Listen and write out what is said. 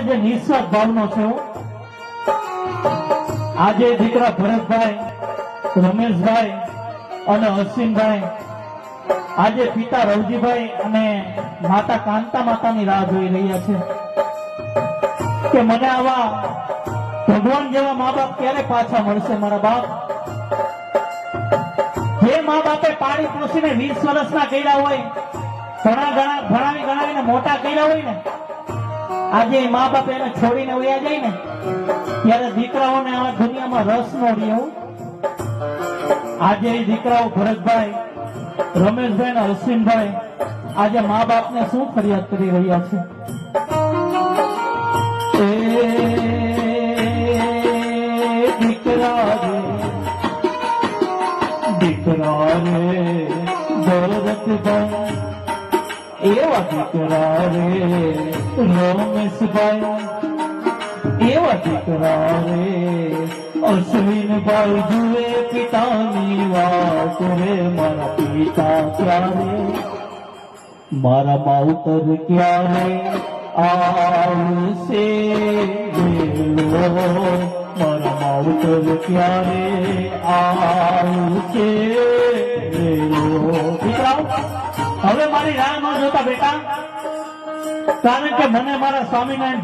જે નિસ્વાર્થ ભાવનો છે આજે દીકરા ભરતભાઈ, રમેશભાઈ અને અશ્વિનભાઈ આજે પિતા રવજીભાઈ અને માતા કાંતા માતાની રાહ જોઈ રહ્યા છે કે મને આવા ભગવાન જેવા મા બાપ ક્યારે પાછા મળશે. મારા બાપ જે મા બાપે પાડી પોષીને 20 વર્ષના કર્યા હોય, ભણાવીને મોટા કર્યા હોય ને, આજે મા બાપ એને છોડીને વયા જાય ને ત્યારે દીકરાઓને આ દુનિયામાં રસ ન રહ્યો. આજે એ દીકરાઓ ભરતભાઈ, રમેશભાઈ અને અશ્વિનભાઈ આજે મા બાપને શું ફરિયાદ કરી રહ્યા છે. દીકરા રે ભરતભાઈ, એવા દીકરા રે રમેશભાઈ, એવા દીકરા રે અશ્વિનભાઈ, જુએ પિતાની વાત રે. મારા પિતા ક્યારે, મારા માવતર ક્યારે આવશે વેલો, મારા માવતર ક્યારે આવશે વેલો. દીકરાઓ હવે મારી રાહ ન જોતા બેટા, કારણ કે મને મારા સ્વામિનારાયણ